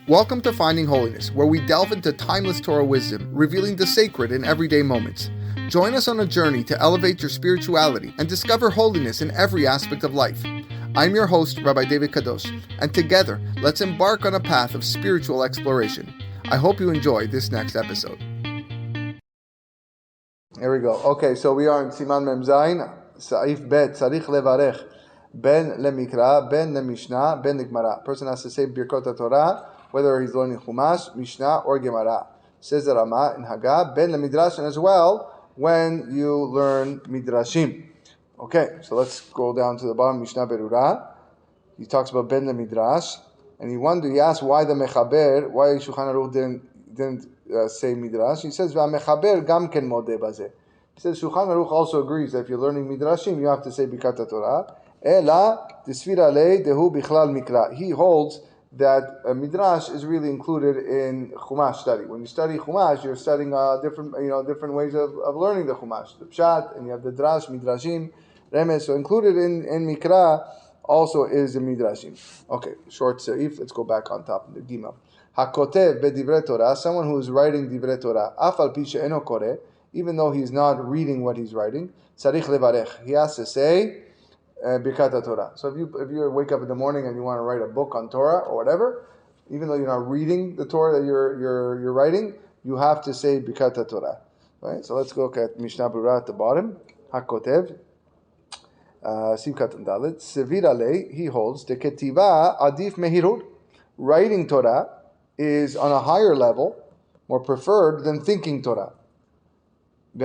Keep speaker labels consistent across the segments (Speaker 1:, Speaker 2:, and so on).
Speaker 1: Welcome to Finding Holiness, where we delve into timeless Torah wisdom, revealing the sacred in everyday moments. Join us on a journey to elevate your spirituality and discover holiness in every aspect of life. I'm your host, Rabbi David Kadosh, and together, let's embark on a path of spiritual exploration. I hope you enjoy this next episode. Here we go. Okay, so we are in Siman Mem Zayin, Saif Bet, Tzarich Levarech, Ben Lemikra, Ben Lemishnah, Ben Legmara. Person has to say Birkot HaTorah, whether he's learning Chumash, Mishnah, or Gemara. Says the Rama in Haggah, Ben Lemidrash, and as well when you learn Midrashim. Okay, so let's go down to the bottom, Mishnah Berurah. He talks about Ben Lemidrash, and he asks why the Mechaber, why Shulchan Aruch didn't say Midrash. He says, Mechaber gam ken modeh bazeh. He says, Shulchan Aruch also agrees that if you're learning Midrashim, you have to say Birkat HaTorah. Ela tisfira lei dehu bichlal mikra. He holds that Midrash is really included in Chumash study. When you study Chumash, you're studying different ways of learning the Chumash. The Pshat, and you have the Drash, Midrashim, Remes. So included in Mikra also is the Midrashim. Okay, short seif. Let's go back on top of the Gimel. Hakotev bedivrei Torah, someone who is writing divrei Torah, afal pi she'eno koreh, even though he's not reading what he's writing, tzarich levarech. He has to say Birkat HaTorah. So if you wake up in the morning and you want to write a book on Torah or whatever, even though you're not reading the Torah that you're writing, you have to say Birkat HaTorah. Right? So let's look at Mishnah Berurah at the bottom. Hakotev Simkat Dalet Sevir Alei. He holds the Ketiva Adif Mehirud. Writing Torah is on a higher level, more preferred than thinking Torah. And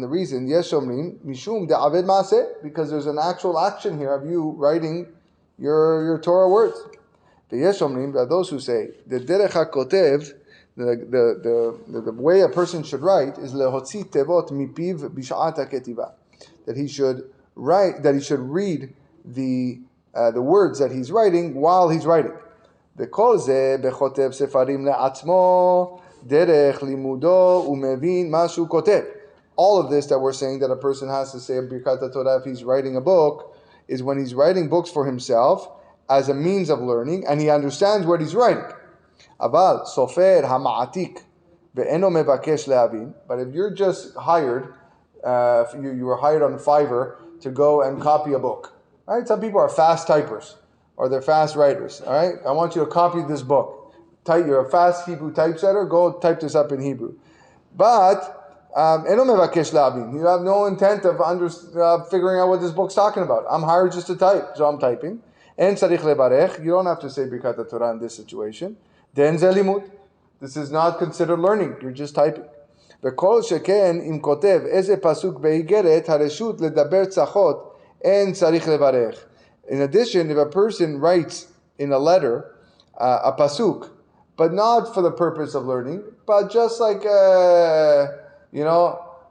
Speaker 1: the reason, Yeshomrim, Mishum de'aved maaseh, because there's an actual action here of you writing your Torah words. The Yeshomrim, there are those who say, the derech hakotev, the way a person should write is lehotzi tevot mipiv b'sha'at haketiva, that he should read the words that he's writing while he's writing. V'kol zeh bechotev sefarim le'atzmo, derech limudo umevin mashu kotev. All of this that we're saying that a person has to say Birkat HaTorah if he's writing a book is when he's writing books for himself as a means of learning and he understands what he's writing. Aval sofer hama'atik ve'eno mevakesh le'avin. But if you're just hired, you were hired on Fiverr to go and copy a book, right? Some people are fast typers or they're fast writers. All right, I want you to copy this book. You're a fast Hebrew typesetter, go type this up in Hebrew. But you have no intent of figuring out what this book's talking about. I'm hired just to type, so I'm typing. And tzarich levarech, you don't have to say Birkat HaTorah in this situation. Den ze limud. This is not considered learning, you're just typing. V'kol sheken im kotev eze pasuk be'igeret hareshut ledaber tzachot en tzarich levarech. In addition, if a person writes in a letter a pasuk, but not for the purpose of learning, but just like,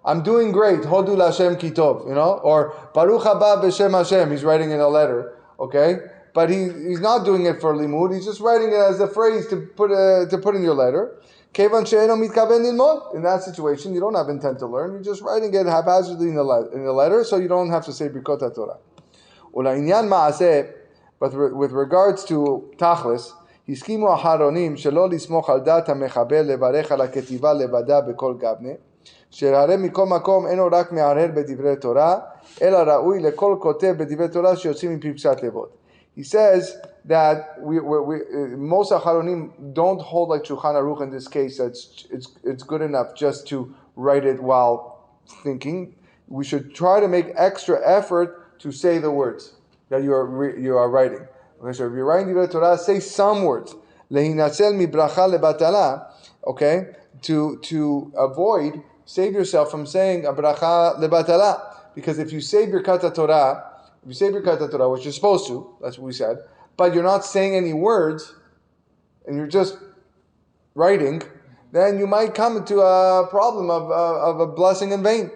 Speaker 1: I'm doing great, Hodu Lashem Kitov, or Baruch Haba B'Shem Hashem, he's writing in a letter, okay? But he's not doing it for limud, he's just writing it as a phrase to put in your letter. Kevan She'eno Mitkaven Lilmod. In that situation, you don't have intent to learn, you're just writing it haphazardly in the letter, so you don't have to say Birkot HaTorah. Ula'inyan Ma'aseh, but with regards to Tachlis, הסכימו האחרונים שלא לסמוך על דעת המחבר לברך על הכתיבה לבדה בכל גבנה, שהרי מכל מקום אינו רק מהרהר בדברי תורה, אלא ראוי לכל כותב בדברי תורה שיוצאים מפי פשט לבוד. He says that most Acharonim don't hold like Shulchan Aruch in this case, that it's good enough just to write it while thinking. We should try to make extra effort to say the words that you are writing. Okay, so if you're writing Divrei Torah, say some words. Lehinatzel mi bracha lebatala. Okay, to avoid, save yourself from saying a bracha lebatala. Because if you say Birkat HaTorah, which you're supposed to, that's what we said, but you're not saying any words, and you're just writing, then you might come into a problem of a blessing in vain.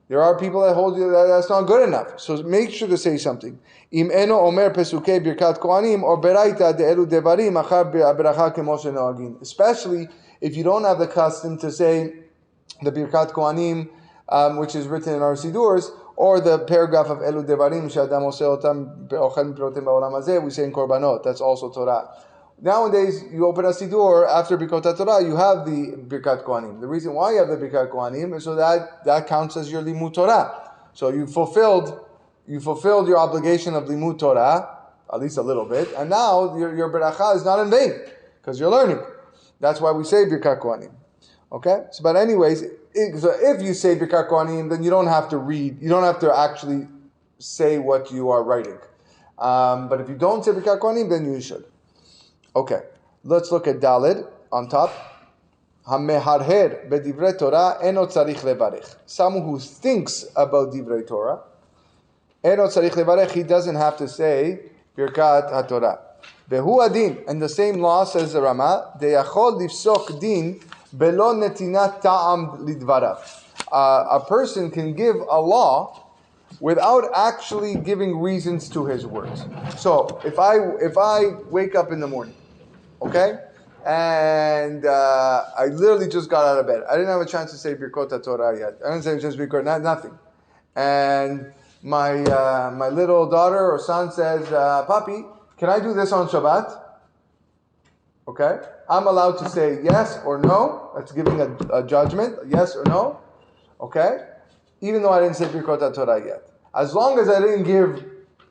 Speaker 1: There are people that hold you that's not good enough. So make sure to say something. Im eno omer pesukei birkat kohanim or beraita de'elu devarim achar beracha kemo shenoagin. Especially if you don't have the custom to say the birkat kohanim, which is written in our sidurs, or the paragraph of elu devarim she'adam oseh otam be'ochel miprotem ba'olam hazeh, we say in korbanot. That's also Torah. nowadays, you open a Siddur, after Birkot HaTorah, you have the Birkat Kohanim. The reason why you have the Birkat Kohanim is so that counts as your Limud Torah. So you fulfilled your obligation of Limud Torah, at least a little bit, and now your beracha is not in vain, because you're learning. That's why we say Birkat Kohanim. Okay? So, but anyways, if you say Birkat Kohanim, then you don't have to read, you don't have to actually say what you are writing. But if you don't say Birkat Kohanim, then you should. Okay, let's look at Daled on top. Hameharher bedivrei Torah eno tzarich levarech. Someone who thinks about divrei Torah, eno tzarich levarech, he doesn't have to say Birkat HaTorah. Vehu adin, and the same law says the Rama, deyachol lifsok din belo netinat ta'am lidvarav. A person can give a law without actually giving reasons to his words. So if I wake up in the morning, okay, and I literally just got out of bed, I didn't have a chance to say Birkot HaTorah yet. I didn't say just Birkot, nothing. And my little daughter or son says, "Papi, can I do this on Shabbat?" Okay, I'm allowed to say yes or no. That's giving a judgment, yes or no. Okay, even though I didn't say Birkot HaTorah yet. As long as I didn't give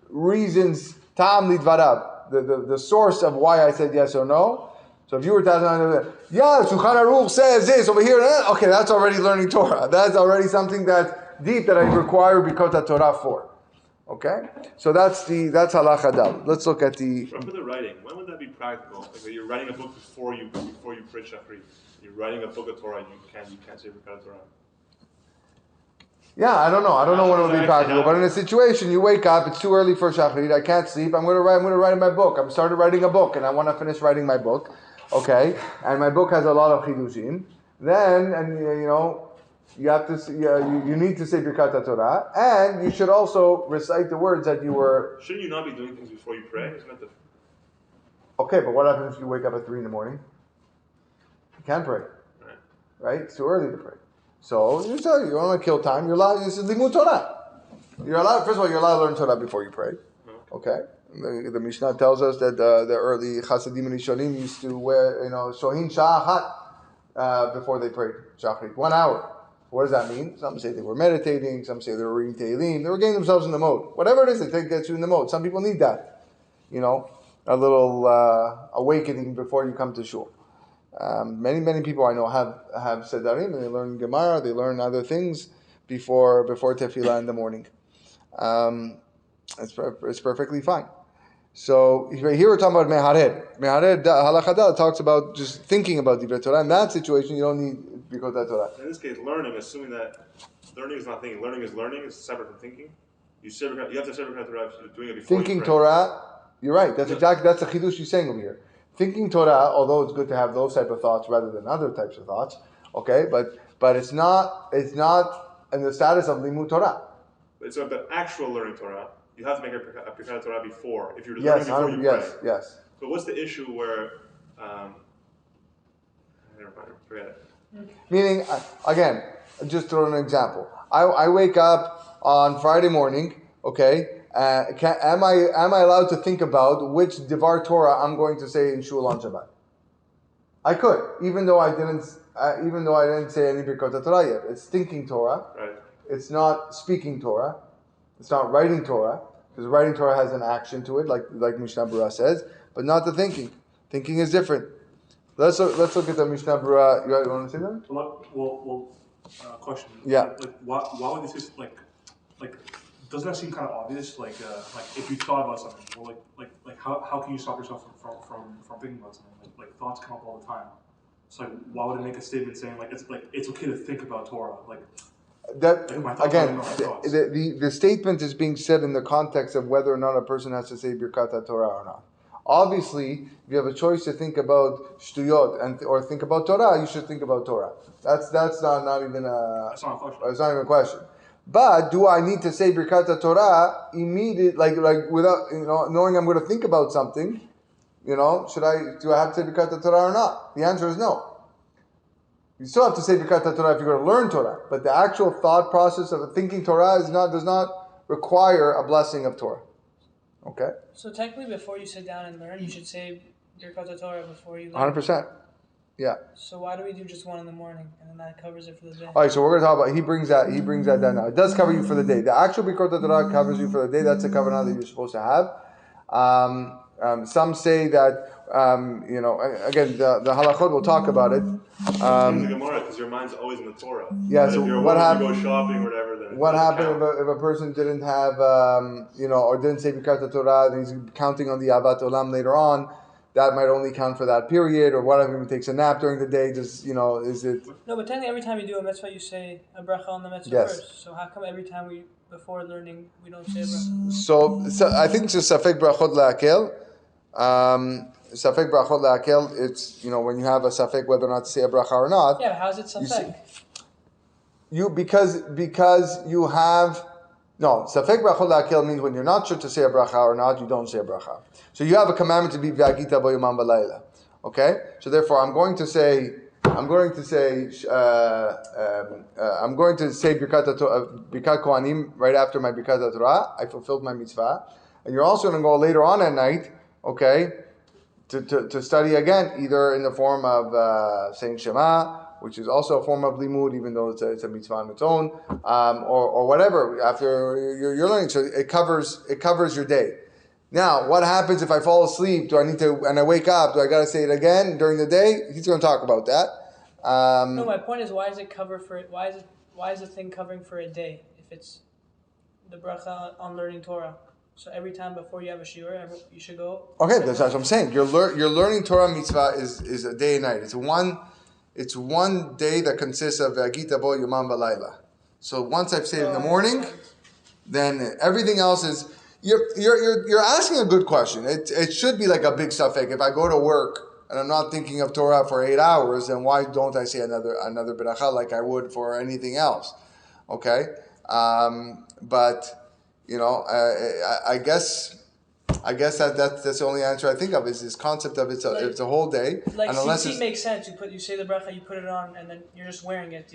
Speaker 1: reasons, Ta'am Lidvarav, the source of why I said yes or no. So if you were telling me, yeah, Shulchan Aruch says this over here, okay, that's already learning Torah. That's already something that's deep that I require Birkot HaTorah for. Okay? So that's halacha dal. Let's look at the...
Speaker 2: For the writing, when would that be practical? Like when you're writing a book before you pray Shachrit, you're writing a book of Torah, you can't say Birkat Torah.
Speaker 1: Yeah, I don't know when it would be practical, but in a situation, you wake up, it's too early for Shachrit, I can't sleep, I'm going to write my book. I've started writing a book, and I want to finish writing my book, okay, and my book has a lot of chidushim, then, and you have to, you need to say Birkat HaTorah, and you should also recite the words that you were...
Speaker 2: Shouldn't you not be doing things before you pray?
Speaker 1: Okay, but what happens if you wake up at 3 in the morning? You can't pray, right? It's too early to pray. So you don't want to kill time. You're allowed. This is limud Torah. You're allowed. First of all, you're allowed to learn Torah before you pray. Okay. The Mishnah tells us that the early Chasidim and Rishonim used to wear, shohin sha'achat before they prayed Shachrit. 1 hour. What does that mean? Some say they were meditating. Some say they were reading Tehillim. They were getting themselves in the mode. Whatever it is, it gets you in the mode. Some people need that. A little awakening before you come to shul. Many people I know have sedarim, and they learn Gemara, they learn other things before Tefila in the morning. It's perfectly fine. So here we're talking about mehared. Mehared halacha dal talks about just thinking about divrei Torah. In that situation, you don't need Birkot HaTorah.
Speaker 2: In this case, learning, assuming that learning is not thinking, learning is separate from thinking. You have to say Birkot HaTorah if you're doing it before.
Speaker 1: Thinking Torah, you're right. That's the chidush you're saying over here. Thinking Torah, although it's good to have those type of thoughts rather than other types of thoughts, okay, but it's not in the status of limud Torah.
Speaker 2: It's the actual learning Torah. You have to make a Birkat Torah before, if you're learning before you pray.
Speaker 1: Yes.
Speaker 2: So what's the issue where? Never mind, forget it.
Speaker 1: Meaning, again, just throw an example. I wake up on Friday morning, okay. Am I allowed to think about which Divar Torah I'm going to say in Shul on Shabbat? I could, even though I didn't say any Birkot Torah yet. It's thinking Torah.
Speaker 2: Right.
Speaker 1: It's not speaking Torah. It's not writing Torah, because writing Torah has an action to it, like Mishnah Berurah says, but not the thinking. Thinking is different. Let's look at the Mishnah Berurah. You want to say that?
Speaker 3: Well, question.
Speaker 1: Yeah.
Speaker 3: Why would this is like? Doesn't that seem kind of obvious? Like if you thought about something, well, like how can you stop yourself from thinking about something? Like thoughts come up all the time. So why would it make a statement saying it's okay to think about Torah?
Speaker 1: That again, the statement is being said in the context of whether or not a person has to say Birkat HaTorah or not. Obviously, if you have a choice to think about shtuyot or think about Torah, you should think about Torah. That's not even
Speaker 3: That's not a question.
Speaker 1: It's not even a question. But do I need to say Birkat Torah immediately, like without knowing I'm going to think about something? Do I have to say Birkat Torah or not? The answer is no. You still have to say Birkat Torah if you're going to learn Torah, but the actual thought process of thinking Torah does not require a blessing of Torah. Okay.
Speaker 4: So technically, before you sit down and learn, you should say Birkot HaTorah before you learn?
Speaker 1: 100%. Yeah.
Speaker 4: So why do we do just one in the morning and then that covers it for the day?
Speaker 1: All right, so we're going to talk about, he brings that down now. It does cover you for the day. The actual Birkot HaTorah covers you for the day. That's a kavanah that you're supposed to have. Some say that, again, the halachot, we'll talk about it.
Speaker 2: In the Gemara, because your mind's always in the Torah.
Speaker 1: Yeah,
Speaker 2: but
Speaker 1: so
Speaker 2: if you're
Speaker 1: what
Speaker 2: willing to go shopping or whatever, then
Speaker 1: what happened if a person didn't have, or didn't say Birkat HaTorah, and he's counting on the Avat Olam later on, that might only count for that period, or whatever, if he takes a nap during the day, is it...
Speaker 4: No, but technically every time you do a mitzvah, you say a bracha on the mitzvah
Speaker 1: Yes.
Speaker 4: first. So how come every time before learning, we don't say a bracha?
Speaker 1: So I think it's just Safek Brachot La'akel. Safek Brachot La'akel, it's, when you have a Safek whether or not to say a bracha or not.
Speaker 4: Yeah, but how's it safek?
Speaker 1: Because you have... No, Safek Brachot La'akel means when you're not sure to say a bracha or not, you don't say a bracha. So you have a commandment to be V'agita bo yomam v'layla. Okay? So therefore I'm going to say Birkat Kohanim right after my Birkat HaTorah. I fulfilled my mitzvah. And you're also going to go later on at night, okay, to study again, either in the form of saying Shema, which is also a form of limud, even though it's a mitzvah on its own, or whatever after you're learning. So it covers your day. Now, what happens if I fall asleep? Do I need to, and I wake up? Do I got to say it again during the day? He's going to talk about that.
Speaker 4: No, my point is, why is it cover for it? Why is the thing covering for a day if it's the bracha on learning Torah? So every time before you have a shiur, you should go.
Speaker 1: Okay, that's what I'm saying. Your learning Torah mitzvah is a day and night. It's one day that consists of V'agita bo yomam v'layla. So once I've said it in the morning, then everything else is. You're asking a good question. It should be like a big suffix. If I go to work and I'm not thinking of Torah for 8 hours, then why don't I say another beracha like I would for anything else? Okay, but I guess that's the only answer I think of is this concept of it's a whole day.
Speaker 4: Like
Speaker 1: and unless
Speaker 4: CT makes sense. You say the bracha, you put it on, and then you're just wearing it.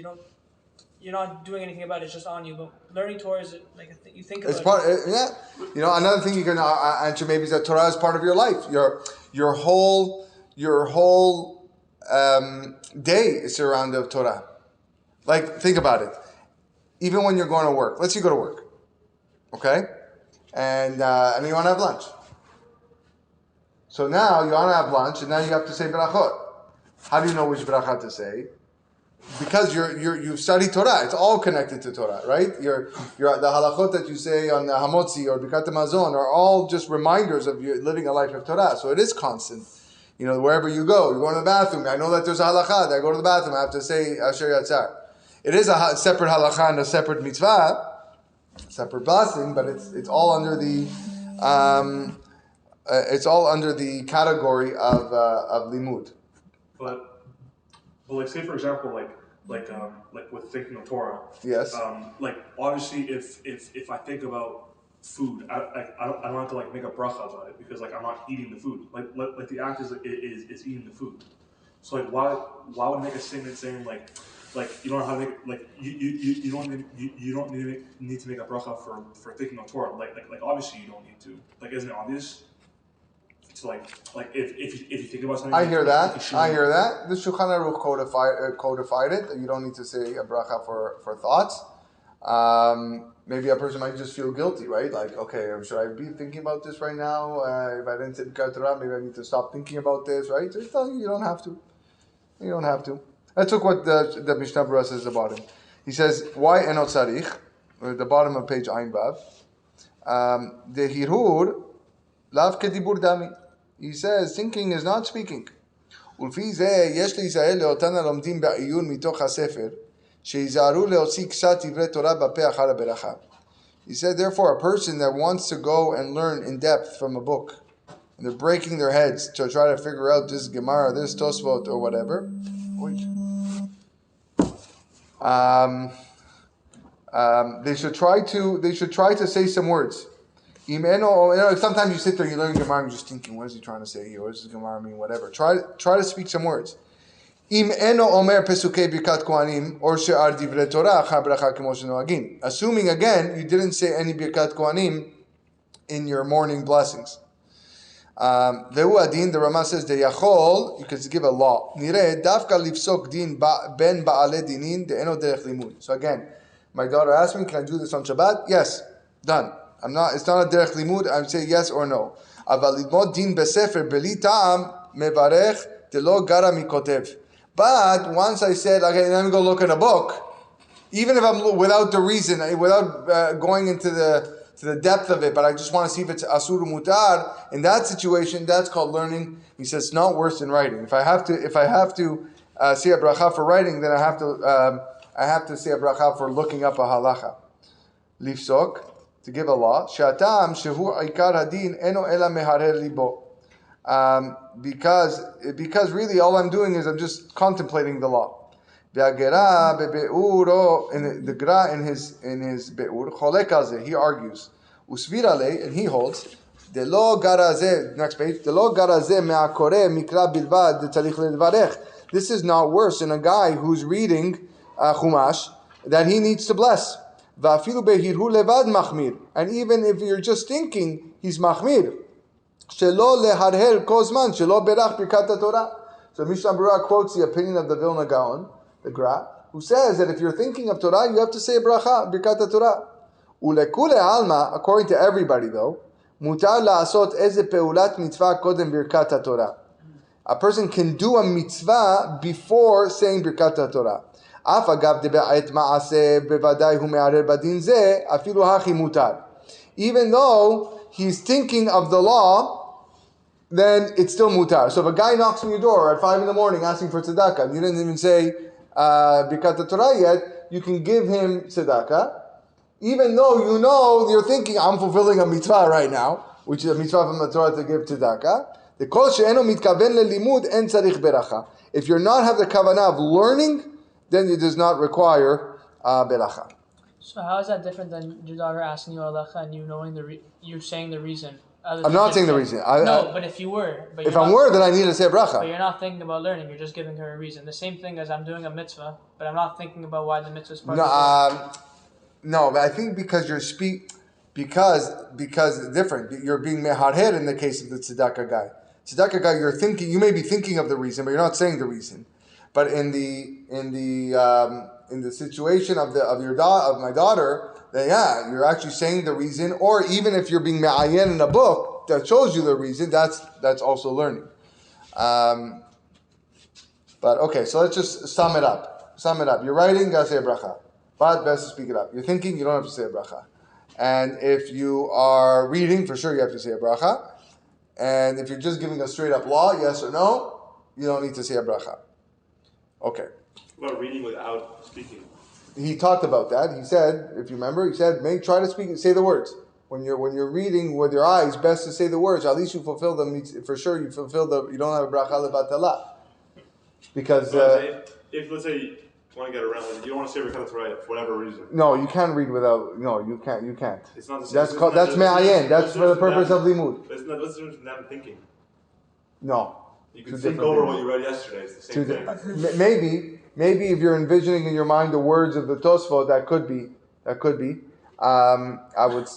Speaker 4: You're not doing anything about it. It's just on you. But learning Torah is like you think about
Speaker 1: it's part. Yeah, another thing you can answer maybe is that Torah is part of your life. Your whole day is surrounded of Torah. Like think about it. Even when you're going to work, let's say you go to work, okay, and you want to have lunch. So now you want to have lunch, and now you have to say berachot. How do you know which bracha to say? Because you've studied Torah, it's all connected to Torah, right? The halachot that you say on the Hamotzi or Birkat Hamazon are all just reminders of you living a life of Torah. So it is constant. Wherever you go to the bathroom. I know that there's a halakha. I go to the bathroom. I have to say Asher Yatzar. It is a separate halakha and a separate mitzvah, separate blessing, but it's all under the category of limud.
Speaker 3: But like say for example, like with thinking of Torah.
Speaker 1: Yes.
Speaker 3: Like obviously, if I think about food, I don't have to make a bracha about it because I'm not eating the food. Like the act is eating the food. So why would make a statement saying like you don't have to make you don't need to make a bracha for thinking of Torah. Like obviously you don't need to. Isn't it obvious? So if you think about something,
Speaker 1: I hear that. The Shulchan Aruch codified it. You don't need to say a bracha for thoughts. Maybe a person might just feel guilty, right? Okay, should I be thinking about this right now? If I didn't say Birkat Torah, maybe I need to stop thinking about this, right? So he's telling you don't have to. You don't have to. That's what the Mishnah Berurah says about him. He says, why eno tzarich? At the bottom of page Ayin Vav. The hirhur lav kedibur dami. He says, thinking is not speaking. ולפי זה יש להיזהר לאותן הלומדים בעיון מתוך הספר, שיזהרו להוציא קצת דברי תורה בפה אחר הברכה. He said, therefore, a person that wants to go and learn in depth from a book, and they're breaking their heads to try to figure out this Gemara, this Tosfot, or whatever, they should try to say some words. Sometimes you sit there and you learn Gemara and you're just thinking, what is he trying to say here? What does this Gemara mean? Whatever. Try to speak some words. Assuming again, you didn't say any Birkat Kohanim in your morning blessings. Vehu adin, the Rama says, deyachol, you can give a law. Nireh, dafka lifsok din ben ba'ale dinin de'eno derech limud. So again, my daughter asked me, can I do this on Shabbat? Yes, done. It's not a derech limud, I would say yes or no. Aval lidmod din besefer beli ta'am mevarech delo gara mikotev. But once I said, okay, let me go look in a book, even if I'm without the reason, without going into the depth of it, but I just want to see if it's asur mutar. In that situation, that's called learning. He says it's not worse than writing. If I have to say a bracha for writing, then I have to say a bracha for looking up a halacha. Lifsok, to give a law. Shatam shehu ikar hadin eno ela meharer libo. Because really all I'm doing is I'm just contemplating the law. Ve'agera bebeuro, in the gra in his beur cholek alzeh, he argues. Usvira le, and he holds. Delo garazeh, next page. Delo garazeh me'akore mikra bilvad detzarich levarech. This is not worse than a guy who's reading chumash that he needs to bless. Va'afilu behirhu levad machmir, and even if you're just thinking, he's machmir. Shelo leharher kozman shelo berach birkat HaTorah. So Mishnah Berurah quotes the opinion of the Vilna Gaon, the Gra, who says that if you're thinking of Torah, you have to say bracha, Birkat HaTorah. Ulekule alma, according to everybody though, mutar la'asot eze peulat mitzvah kodem Birkat HaTorah. A person can do a mitzvah before saying Birkat HaTorah. Af agav deba'et ma'aseh bevadai hu me'arer badin zeh, afilu hachi mutar. Even though he's thinking of the law, then it's still mutar. So if a guy knocks on your door at 5 a.m. asking for tzedakah, and you didn't even say Birkat HaTorah yet, you can give him tzedakah, even though you're thinking, I'm fulfilling a mitzvah right now, which is a mitzvah from the Torah to give tzedakah. The kol she'eno mitkaven lelimud en tzarich beracha. If you're not have the kavanah of learning, then it does not require beracha.
Speaker 4: So how is that different than your daughter asking you halacha and you knowing you saying the reason?
Speaker 1: I'm not saying the reason.
Speaker 4: But if you were. But
Speaker 1: if I'm were, then I need to say bracha.
Speaker 4: But you're not thinking about learning. You're just giving her a reason. The same thing as I'm doing a mitzvah, but I'm not thinking about why the mitzvah is part of it.
Speaker 1: No, but I think because because it's different. You're being meharher in the case of the tzedakah guy. Tzedakah guy, you may be thinking of the reason, but you're not saying the reason. But in the situation of my daughter, then you're actually saying the reason, or even if you're being me'ayen in a book that shows you the reason, that's also learning. But okay, so let's just sum it up. You're writing, gotta say a bracha. But best to speak it up. You're thinking, you don't have to say a bracha. And if you are reading, for sure you have to say a bracha. And if you're just giving a straight up law, yes or no, you don't need to say a bracha. Okay.
Speaker 2: What about reading without speaking?
Speaker 1: He talked about that. He said, if you remember, try to say the words. When you're reading with your eyes, best to say the words. At least you fulfill them. For sure, you don't have a bracha levatala. Because
Speaker 2: if let's say you want to get around, you don't want to say Birkat HaTorah for whatever reason.
Speaker 1: No, you can't read without. No, you can't.
Speaker 2: It's not the same.
Speaker 1: That's me'ayen. That's for the purpose of limud.
Speaker 2: It's not the difference from them thinking.
Speaker 1: No.
Speaker 2: You can think over what you read yesterday. It's the same thing. Maybe if you're envisioning in your mind the words of the Tosfot, that could be. I would,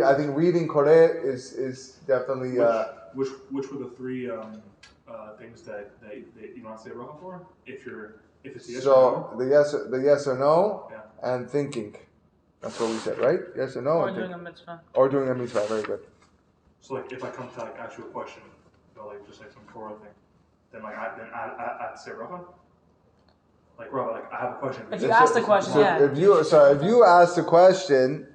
Speaker 2: I think reading Koreh is definitely.
Speaker 3: Which were the three things that you don't have to say bracha for? If it's a yes or no.
Speaker 1: the yes or no,
Speaker 3: yeah.
Speaker 1: And thinking. That's what we said, right? Yes or no.
Speaker 4: Or doing a mitzvah.
Speaker 1: Or doing a mitzvah. Very good.
Speaker 3: So if I come to ask you a question, just like some Torah thing, then I have to say bracha. I have a question.
Speaker 4: If you ask the question,
Speaker 1: If you ask the question,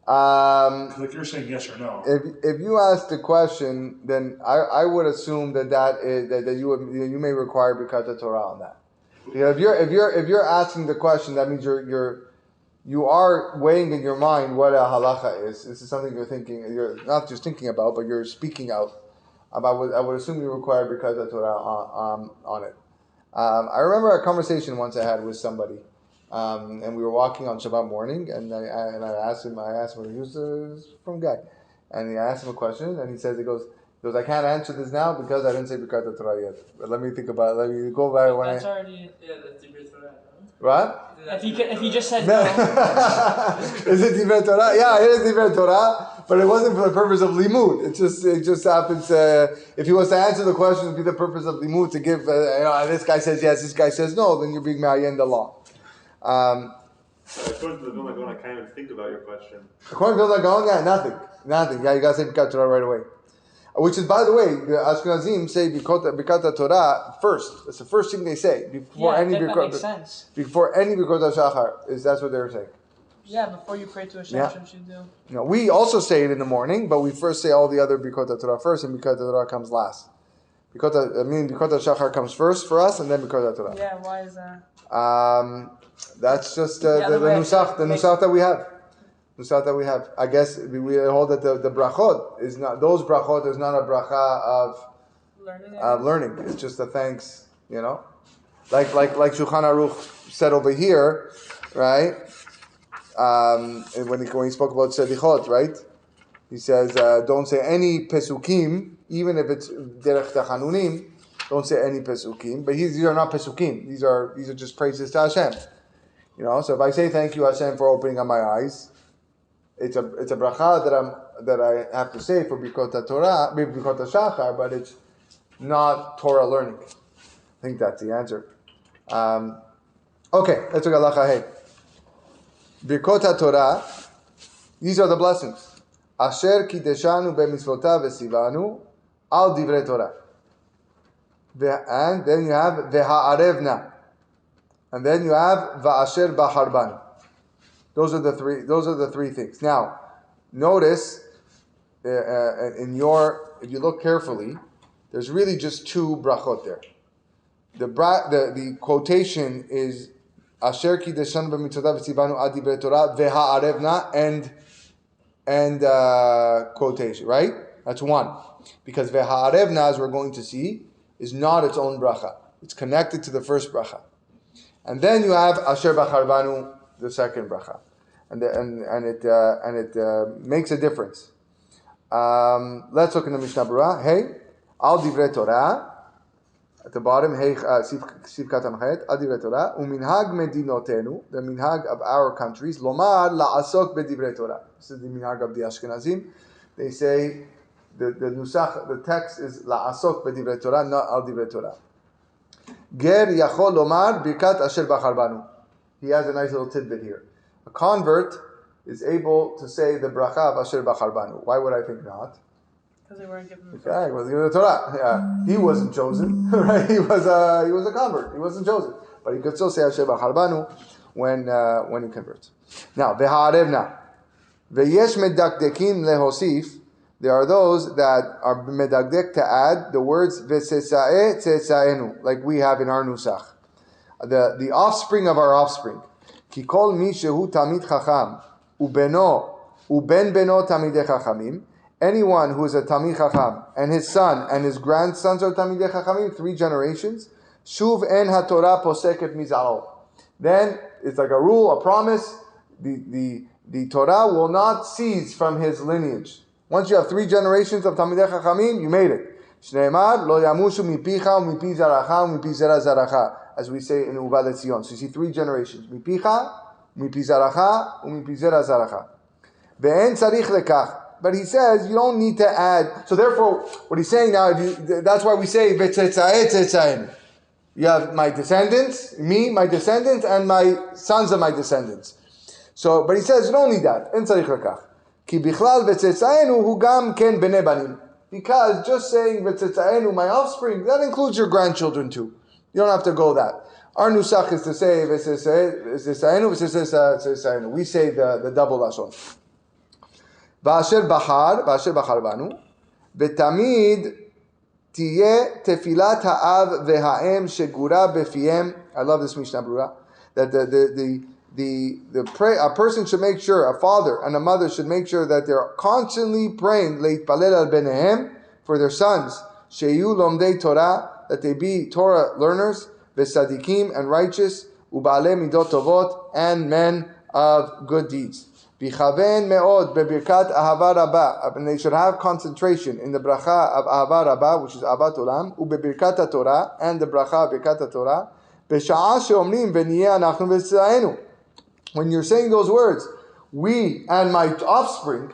Speaker 3: like you're saying yes or no.
Speaker 1: If you ask the question, then I would assume that you may require Birkat HaTorah on that. Because if you're asking the question, that means you are weighing in your mind what a halacha is. This is something you're thinking. You're not just thinking about, but you're speaking out about. I would assume you require Birkat HaTorah on it. I remember a conversation once I had with somebody, and we were walking on Shabbat morning, and I asked him. He was from Guy, and I asked him a question, and he goes, I can't answer this now because I didn't say Birkat HaTorah yet. But let me think about it. Let me go back when
Speaker 4: that's already. Yeah, that's the Birkat HaTorah.
Speaker 1: What?
Speaker 4: If you just said no,
Speaker 1: Is it Divrei Torah? Yeah, it is Divrei Torah, but it wasn't for the purpose of limud. It just happens. If he was to answer the question, it'd be the purpose of limud to give. This guy says yes, this guy says no. Then you're being ma'ayen the law.
Speaker 2: According to the Vilna Gaon, I can't even think about your question.
Speaker 1: According to Vilna Gaon, yeah, nothing. Yeah, you gotta say Birkot Torah right away. Which is, by the way, the Ashkenazim say Birkot Torah first. That's the first thing they say before any
Speaker 4: that makes sense.
Speaker 1: Before any Birkot HaShachar. That's what they're saying.
Speaker 4: Yeah, before you pray to Hashem,
Speaker 1: Yeah.
Speaker 4: should do.
Speaker 1: No, we also say it in the morning, but we first say all the other Birkot Torah first, and Birkot Torah comes last. Birkot HaShachar comes first for us, and then Birkot Torah.
Speaker 4: Yeah, why is that?
Speaker 1: That's just the nusach that we have. Nusach that we have. I guess we hold that the brachot is not, those brachot is not a bracha of learning. It's just a thanks, like Shulchan Aruch said over here, right? When he spoke about sedichot, right? He says, don't say any pesukim, even if it's derech tachanunim. Don't say any pesukim, but these are not pesukim. These are just praises to Hashem. So if I say thank you Hashem for opening up my eyes, it's a bracha that I have to say for Birkot HaTorah, Birkot HaShachar, but it's not Torah learning. I think that's the answer. Okay, let's look at halacha hey. Birkot HaTorah, these are the blessings. Asher kideshanu b'mitzvotav v'sivanu al divrei Torah. And then you have v'ha'arevna. And then you have va'asher b'harban. Those are the three things. Now, notice if you look carefully, there's really just two brachot there. The quotation is asher kideshanu b'mitzvotav v'sivanu al divrei Torah v'ha'arevna and quotation, right? That's one. Because v'ha'arevna, as we're going to see, is not its own bracha. It's connected to the first bracha. And then you have Asher B'Charvanu, the second bracha. And it makes a difference. Let's look in the Mishnah Berurah. Hey, Al Divrei Torah. At the bottom, Hey, Siv Katan Chet, Al Divrei Torah. Uminhag Medinotenu, the minhag of our countries, Lomar La'asok B'Divrei Torah. This is the minhag of the Ashkenazim. They say, the text is la'asok b'divrei Torah, not al divrei Torah. Ger yachol lomar birkat asher b'charbanu. He has a nice little tidbit here. A convert is able to say the bracha of asher b'charbanu. Why would I think not?
Speaker 4: Because they weren't given the
Speaker 1: Torah. He wasn't given the Torah. Yeah. He wasn't chosen, right? He was a convert. He wasn't chosen, but he could still say asher b'charbanu when he converts. Now v'ha'arevna ve'yesh medakdekim lehosif. There are those that are medagdek to add the words v'sesa'e tzesaenu, like we have in our nusach. The offspring of our offspring. Ki kol mi shehu tamid chacham uben beno tamidei chachamim. Anyone who is a tamid chacham and his son and his grandsons are tamidei chachamim, 3 generations. Shuv en haTorah poseket mizaro. Then it's like a rule, a promise. The Torah will not cease from his lineage. Once you have 3 generations of Talmidei Chachamim, you made it. Shneimar lo yamushu mipicha umipi zaracha umipi zera zaracha, as we say in Uva Letzion. So you see 3 generations: mipicha, umipi zaracha, umipi zera zaracha. Ve'en tzarich lekach. But he says you don't need to add. So therefore, what he's saying now, that's why we say v'tzetzae tzetzaen. You have my descendants, me, my descendants, and my sons of my descendants. So, but he says you don't need that. En tzarich lekach. Because just saying v'tzetzaenu, my offspring, that includes your grandchildren too. You don't have to go that. Our nusach is to say v'tzetzaenu, v'tzetzaenu. We say the double lashon. V'asher bachar banu, v'tamid tiyeh tefilat ha'av v'ha'em shegura b'fiem. I love this Mishnah Berurah. That a person should make sure, a father and a mother should make sure that they're constantly praying leitpalel al benehem, for their sons, sheyu lomdei Torah, that they be Torah learners, v'sadikim, and righteous, u'ba'alei midot tovot, and men of good deeds. B'chaven me'od bebirkat ahava rabba, and they should have concentration in the bracha of ahava rabba, which is ahavat olam, u'bebirkat HaTorah, and the bracha of birkat HaTorah, When you're saying those words, we and my offspring,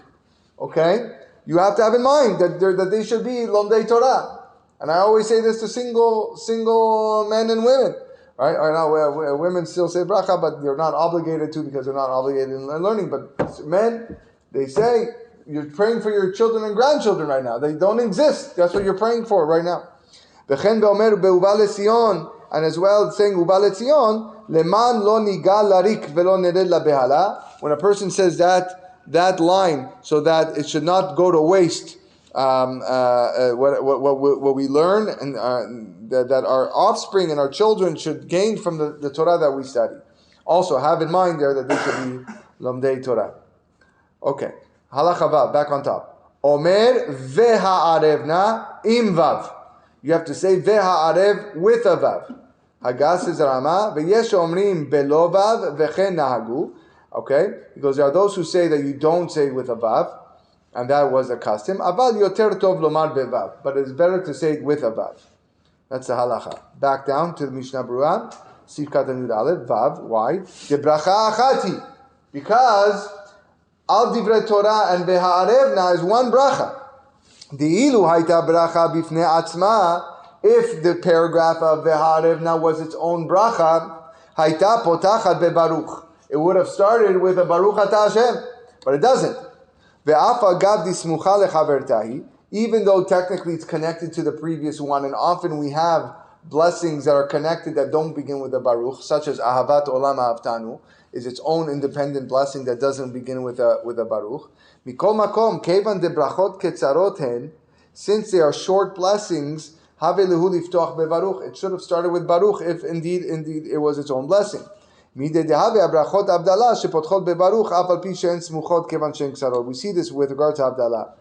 Speaker 1: okay, you have to have in mind that they should be Lomdei Torah. And I always say this to single men and women, right? I know women still say bracha, but they're not obligated to because they're not obligated in learning. But men, they say you're praying for your children and grandchildren right now. They don't exist. That's what you're praying for right now. And as well, saying Uba leTzion, leman lo nigal larik velo nered labehala. When a person says that line, so that it should not go to waste. What we learn and that our offspring and our children should gain from the Torah that we study. Also, have in mind there that they should be Lomdei Torah. Okay, Halacha Vav, back on top. Omer veha'arevna im vav. You have to say veha'arev with a vav. Hagas is Rama, veyesh omrim belo vav vechen nahagu. Okay, because there are those who say that you don't say with a vav. And that was a custom. Aval yoter tov lomar bevav, but it's better to say it with a vav. That's the halacha. Back down to the Mishnah Berurah, Sif Katan Yud Aleph, vav. Why? De bracha achati, because al divrei Torah and beha'arevna is one bracha. Di'ilu hayta bracha bifnei atzma. If the paragraph of beha'arevna was its own bracha, hayta potachat bebaruch. It would have started with a baruch atah Hashem, but it doesn't. Even though technically it's connected to the previous one, and often we have blessings that are connected that don't begin with a baruch, such as ahavat olam ahavtanu, is its own independent blessing that doesn't begin with a baruch. Mikol makom kevan de brachot ketzarot hen, since they are short blessings, have lehu liftoch bebaruch. It should have started with baruch if indeed it was its own blessing. We see this with regard to Havdalah.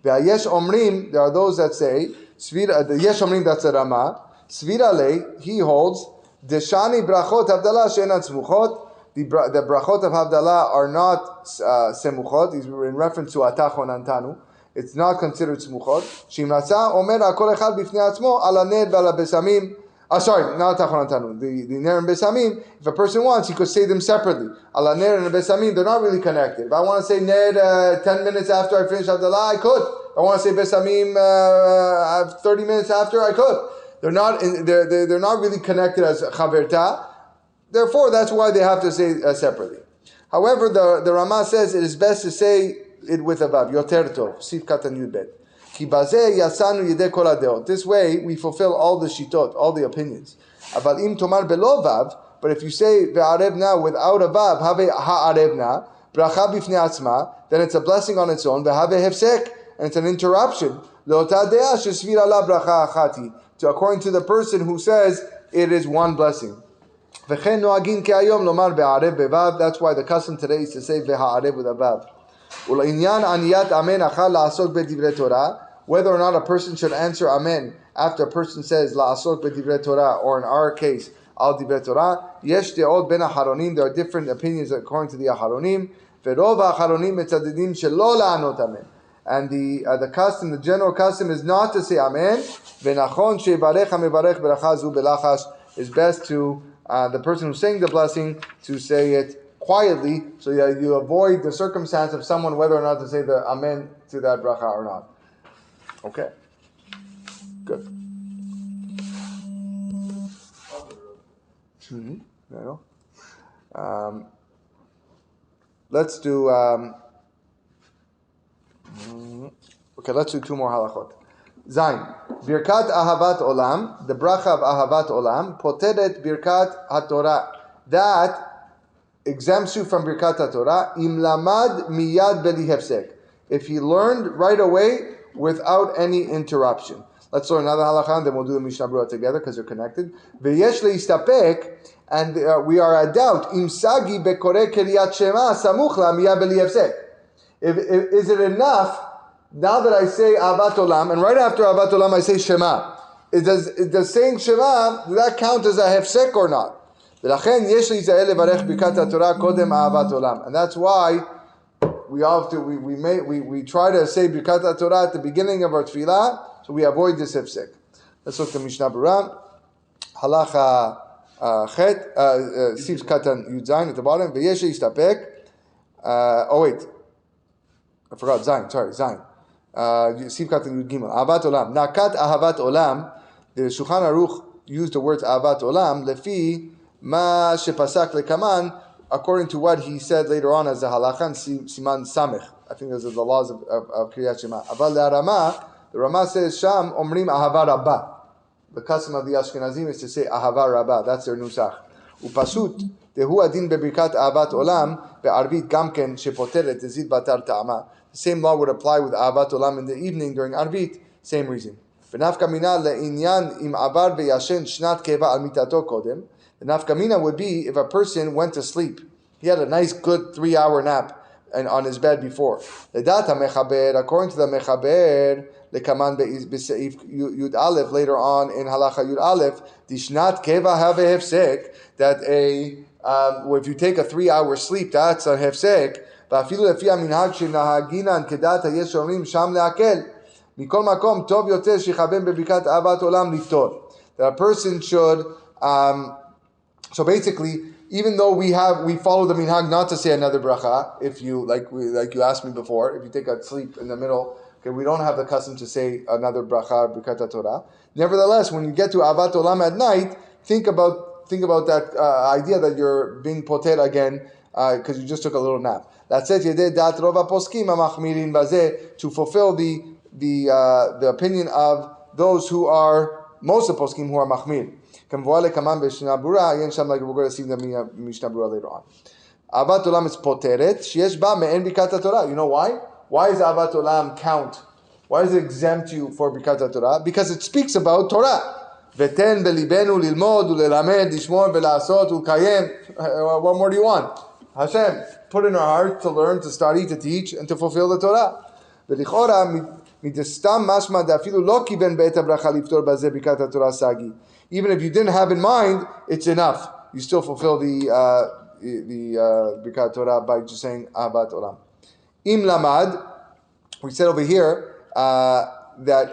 Speaker 1: There are those that say, Yesh Omrim, that's a Rama, Svirale, he holds, Deshani brachot Havdalah she'enan smuchot, the brachot of Havdalah are not semuchot, these were in reference to Atachon Antanu, it's not considered smuchot. Shimratza omer akol echad bifnei atzmo ala ner v'ala besamim. Sorry, not Atachon Antanu. The ner and besamim, if a person wants, he could say them separately. Ala ner and besamim, they're not really connected. If I want to say ner 10 minutes after I finish Havdalah, I could. If I want to say besamim 30 minutes after, I could. They're not really connected as chaverta. Therefore, that's why they have to say separately. However, the Rama says it is best to say it with a vav. Yoter tov. Sif katan yud bet. Ki bazeh yasanu yedei kol hadeot. This way, we fulfill all the shitot, all the opinions. Aval im tomar belo vav. But if you say ve'arevna without a vav, have ha'arevna, bracha bifnei atzma, then it's a blessing on its own. Ve'have hefsek, and it's an interruption. Le'ota de'ah shesvira la bracha achati. According to the person who says it is one blessing. That's why the custom today is to say ve'ha'arev with a vav. Whether or not a person should answer amen after a person says la'asok b'divrei Torah, or in our case al divrei Torah, yesh de'od ben acharonim, there are different opinions according to the acharonim. Ve'rov acharonim etzadidim shelo la'anot amen. And the custom, the general custom, is not to say amen. Ve'nachon she'varech ha'mevarech beracha zu belachash, is best to the person who's saying the blessing to say it quietly, so that you avoid the circumstance of someone whether or not to say the amen to that bracha or not. Okay, good. Let's do. Let's do two more halachot. Zayin, Birkat Ahavat Olam, the bracha of Ahavat Olam, poteret Birkat HaTorah, that exempts you from Birkat HaTorah, im lamad miyad beli hefsek, if he learned right away without any interruption. Let's learn another halakha, and then we'll do the Mishnah Berurah together because they're connected. V'yesh leistapek, and we are at doubt, im sagi bekore keriyat shema samuch la miyad beli hefsek. Is it enough? Now that I say Ahavat Olam, and right after Ahavat Olam I say Shema, does saying Shema, does that count as a hefsek or not? And that's why we try to say Birkat HaTorah at the beginning of our Tefila, so we avoid this hefsek. Let's look at Mishnah Berurah. Halacha Chet, Sif Katan Yud Zayin at the bottom. V'yesh yistapek. Wait. I forgot Zayin. Sorry, Zayin. Sif Katan Yud Gimel. Ahavat Olam. Nakat Ahavat Olam. The Shulchan Aruch used the words Ahavat Olam. Lefi ma shepasak lekaman. According to what he said later on as the halachan siman samech. I think those are the laws of Kriyat Shema. Aval le'arama, the Rama says Sham omrim ahava rabbah. The custom of the Ashkenazim is to say ahava rabbah. That's their nusach. Upasut dehu adin bebirkat ahavat olam be'arvit gamken shepoteret tezid batar ta'ama. The same law would apply with ahavat olam in the evening during arvit. Same reason. V'nafka mina le'inyan im abar ve'yashen shnat keva al mitato kodem. The nafkamina would be if a person went to sleep. He had a nice, good 3-hour nap and on his bed before. Ledat mechaber, according to the mechaber, lekaman be'seif yud aleph later on in halacha yud aleph, dishnat keva have a hefsek, that if you take a 3-hour sleep, that's a hefsek. Va'afilu lefi aminhag shenahaginan kedat hayesh omrim sham leakel. Mikol makom tov yoter shechaben bebikat ahavat olam liftor. That a person should. So basically, even though we follow the minhag not to say another bracha, if you like you asked me before, if you take a sleep in the middle, okay, we don't have the custom to say another bracha, Birkot HaTorah. Nevertheless, when you get to Ahavat Olam at night, think about that idea that you're being poter again because you just took a little nap. That says Yedei Dat Rova Poskim Amachmirin Bazeh, to fulfill the opinion of those who are most of poskim who are machmir. Like we're going to see the Mishnah Berurah later on. Ahavat Olam is poteret. Sheyesh ba me'en Birkat HaTorah. You know why? Why does Ahavat Olam count? Why does it exempt you for Birkat HaTorah? Because it speaks about Torah. V'ten belibenu lilmod u'lelamed lishmor ve'la'asot u'kayem. What more do you want? Hashem, put in our heart to learn, to study, to teach, and to fulfill the Torah. V'lichora midestam mashma da'afilu lo kiben be'et ha'bracha liftor bazeh Birkat HaTorah sagi. Even if you didn't have in mind, it's enough. You still fulfill the Birkat Torah by just saying Ahavat Olam. Im lamad, we said over here that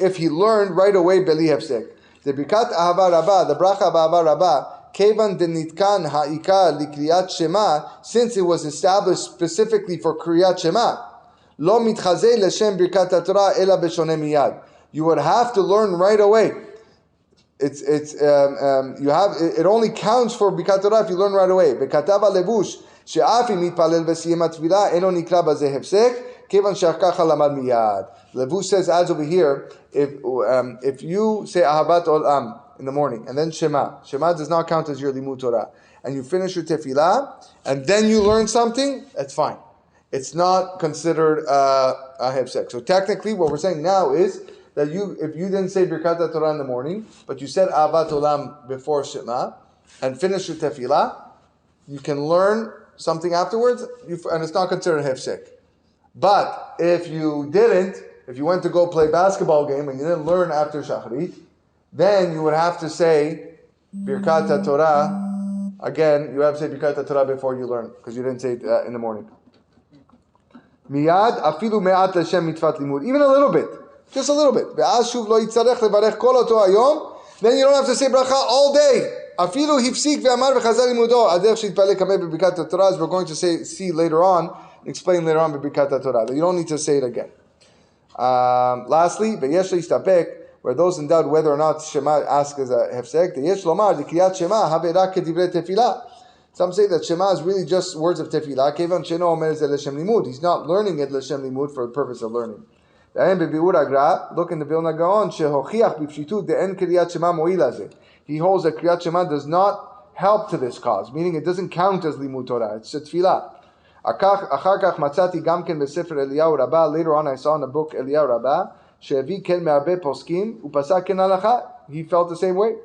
Speaker 1: if he learned right away beli hefsek, the Birkat Ahava Rabbah, the bracha of Ahava Rabbah, kevan denitkan ha'ikar likriyat Shema, since it was established specifically for kriyat Shema, lo mitchazeh l'shem Birkat HaTorah ela b'shoneh miyad. You would have to learn right away. It only counts for Birkat Torah if you learn right away. Bekatava levush she'afi mitpalel v'siyem tefila eno nikra bazeh hefsek kevan she'achkacha lamad miyad. Levush says, adds over here, if you say Ahavat Olam in the morning and then Shema does not count as your limud Torah, and you finish your tefillah and then you learn something, that's fine. It's not considered a hefsek. So technically, what we're saying now is that if you didn't say Birkat HaTorah in the morning, but you said Ahavat Olam before Shema, and finish your tefillah, you can learn something afterwards, and it's not considered hefsek. But if you went to go play basketball game and you didn't learn after Shacharit, then you would have to say Birkat HaTorah again. You have to say Birkat HaTorah before you learn, because you didn't say it in the morning. Miyad afilu me'at l'shem mitvat limud, even a little bit. Just a little bit. Then you don't have to say bracha all day. Afilu hifsik ve'amar v'chazal limudo adech sheitpaleh kameh b'Birkat HaTorah, as we're going to see later on, explain later on b'Birkat HaTorah. You don't need to say it again. Lastly, v'yesh le'istapek, where those in doubt whether or not Shema asks as a hefsek, v'yesh lomar l'kriyat Shema have rak kedivrei tefillah. Some say that Shema is really just words of tefillah. Kevan sheno omer zeh l'shem limud. He's not learning it l'shem limud for the purpose of learning. Look in the Vilna Gaon, he holds that Kriyat Shema does not help to this cause, meaning it doesn't count as limud Torah, it's a tefillah. Later on I saw in the book Eliyahu Rabbah, he felt the same way.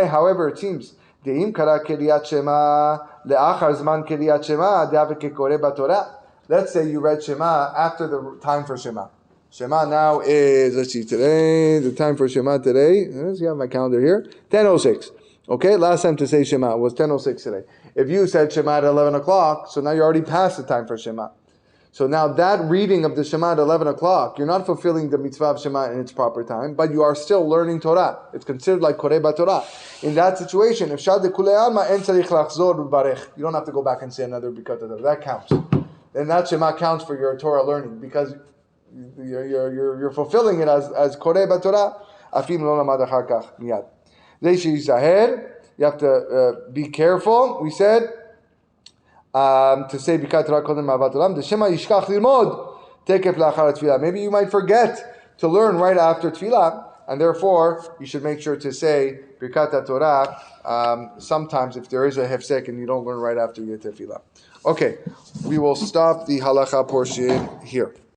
Speaker 1: However, it seems let's say you read Shema after the time for Shema. Shema now is, let's see, today, the time for Shema today, let's see, I have my calendar here, 10:06. Okay, last time to say Shema was 10:06 today. If you said Shema at 11 o'clock, so now you're already past the time for Shema. So now that reading of the Shema at 11 o'clock, you're not fulfilling the mitzvah of Shema in its proper time, but you are still learning Torah. It's considered like Koreh BaTorah. In that situation, if Shad Kulei Alma en tzarich lachzor u'barech, you don't have to go back and say another Birkot HaTorah. That counts. Then that Shema counts for your Torah learning because you're fulfilling it as Koreh BaTorah. Afim lo lamad achar kach miyad. You have to be careful. We said to say Birkat Torah kodem ma'avat olam. The Shema yishkach lilmod tekef la'achar tefillah. Maybe you might forget to learn right after tefillah, and therefore you should make sure to say Birkat HaTorah sometimes if there is a hefsek and you don't learn right after your tefillah. Okay, we will stop the halacha portion here.